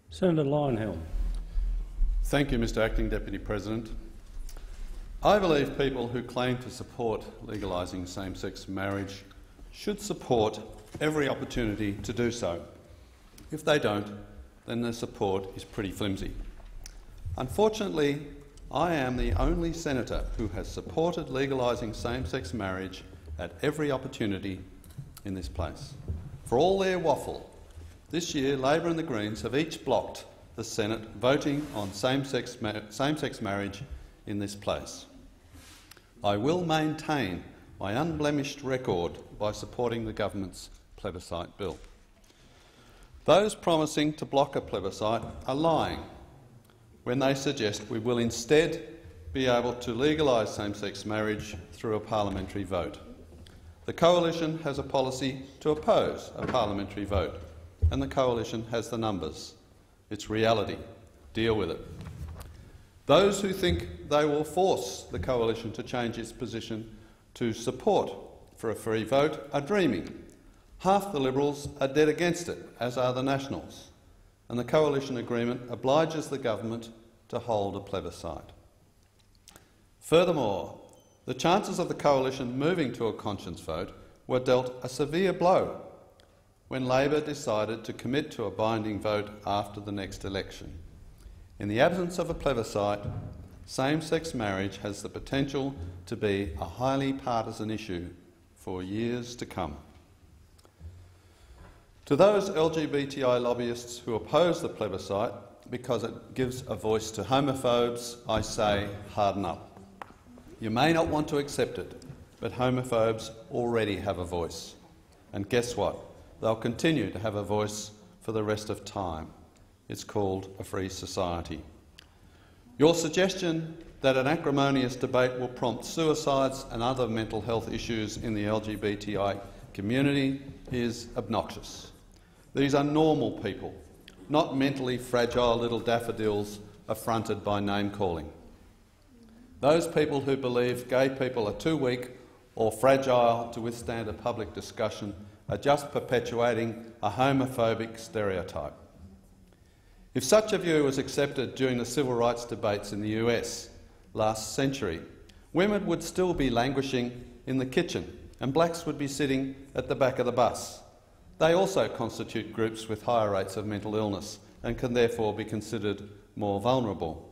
Senator Leyonhjelm. Thank you, Mr Acting Deputy President. I believe people who claim to support legalising same-sex marriage should support every opportunity to do so. If they don't, then their support is pretty flimsy. Unfortunately, I am the only senator who has supported legalising same-sex marriage at every opportunity in this place. For all their waffle, this year Labor and the Greens have each blocked the Senate voting on same-sex marriage in this place. I will maintain my unblemished record by supporting the government's plebiscite bill. Those promising to block a plebiscite are lying when they suggest we will instead be able to legalise same-sex marriage through a parliamentary vote. The Coalition has a policy to oppose a parliamentary vote, and the Coalition has the numbers. It's reality. Deal with it. Those who think they will force the Coalition to change its position to support for a free vote are dreaming. Half the Liberals are dead against it, as are the Nationals, and the Coalition agreement obliges the government to hold a plebiscite. Furthermore, the chances of the Coalition moving to a conscience vote were dealt a severe blow when Labor decided to commit to a binding vote after the next election. In the absence of a plebiscite, same-sex marriage has the potential to be a highly partisan issue for years to come. To those LGBTI lobbyists who oppose the plebiscite because it gives a voice to homophobes, I say harden up. You may not want to accept it, but homophobes already have a voice. And guess what? They'll continue to have a voice for the rest of time. It's called a free society. Your suggestion that an acrimonious debate will prompt suicides and other mental health issues in the LGBTI community is obnoxious. These are normal people, not mentally fragile little daffodils affronted by name-calling. Those people who believe gay people are too weak or fragile to withstand a public discussion are just perpetuating a homophobic stereotype. If such a view was accepted during the civil rights debates in the US last century, women would still be languishing in the kitchen and blacks would be sitting at the back of the bus. They also constitute groups with higher rates of mental illness and can therefore be considered more vulnerable.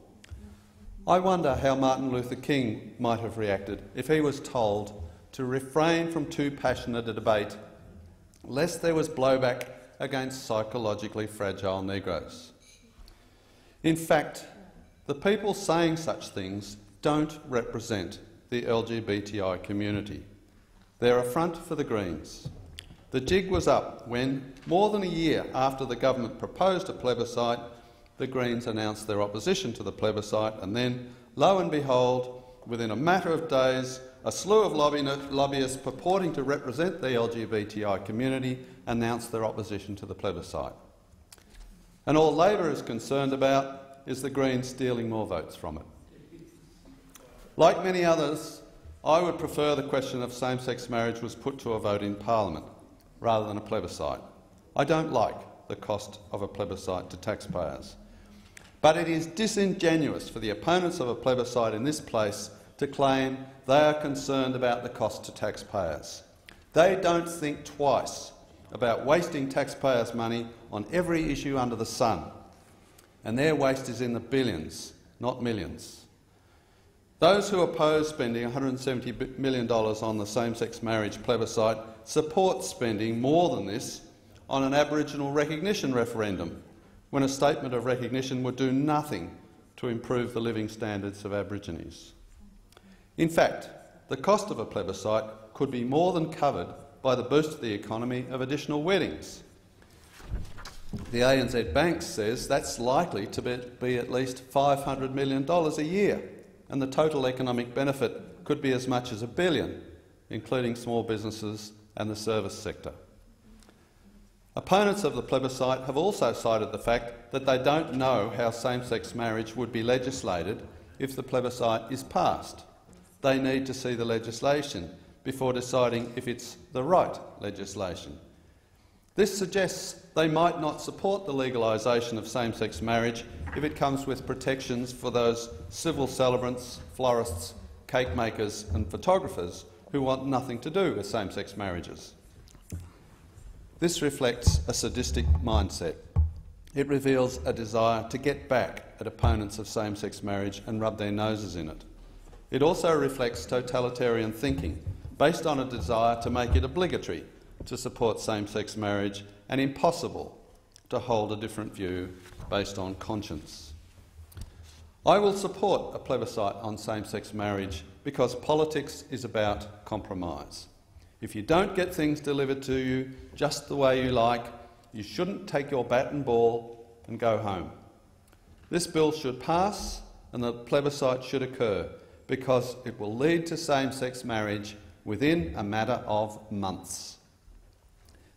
I wonder how Martin Luther King might have reacted if he was told to refrain from too passionate a debate, lest there was blowback against psychologically fragile Negroes. In fact, the people saying such things don't represent the LGBTI community. They're a front for the Greens. The jig was up when, more than a year after the government proposed a plebiscite, the Greens announced their opposition to the plebiscite, and then, lo and behold, within a matter of days, a slew of lobbyists purporting to represent the LGBTI community announced their opposition to the plebiscite. And all Labor is concerned about is the Greens stealing more votes from it. Like many others, I would prefer the question of same-sex marriage was put to a vote in Parliament rather than a plebiscite. I don't like the cost of a plebiscite to taxpayers. But it is disingenuous for the opponents of a plebiscite in this place to claim they are concerned about the cost to taxpayers. They don't think twice about wasting taxpayers' money on every issue under the sun, and their waste is in the billions, not millions. Those who oppose spending $170 million on the same-sex marriage plebiscite support spending more than this on an Aboriginal recognition referendum, when a statement of recognition would do nothing to improve the living standards of Aborigines. In fact, the cost of a plebiscite could be more than covered by the boost to the economy of additional weddings. The ANZ Bank says that's likely to be at least $500 million a year, and the total economic benefit could be as much as $1 billion, including small businesses and the service sector. Opponents of the plebiscite have also cited the fact that they don't know how same-sex marriage would be legislated if the plebiscite is passed. They need to see the legislation before deciding if it's the right legislation. This suggests they might not support the legalisation of same-sex marriage if it comes with protections for those civil celebrants, florists, cake makers and photographers who want nothing to do with same-sex marriages. This reflects a sadistic mindset. It reveals a desire to get back at opponents of same-sex marriage and rub their noses in it. It also reflects totalitarian thinking, based on a desire to make it obligatory to support same-sex marriage and impossible to hold a different view based on conscience. I will support a plebiscite on same-sex marriage because politics is about compromise. If you don't get things delivered to you just the way you like, you shouldn't take your bat and ball and go home. This bill should pass and the plebiscite should occur because it will lead to same-sex marriage within a matter of months.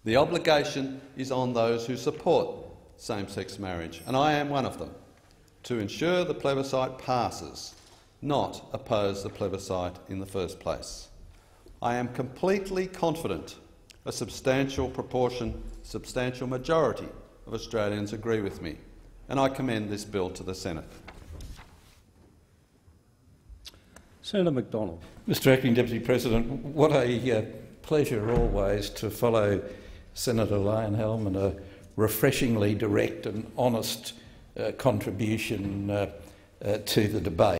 The obligation is on those who support same-sex marriage, and I am one of them, to ensure the plebiscite passes, not oppose the plebiscite in the first place. I am completely confident a substantial majority of Australians agree with me, and I commend this bill to the Senate. Senator McDonald. Mr Acting Deputy President, what a pleasure always to follow Senator Leyonhjelm and a refreshingly direct and honest contribution to the debate.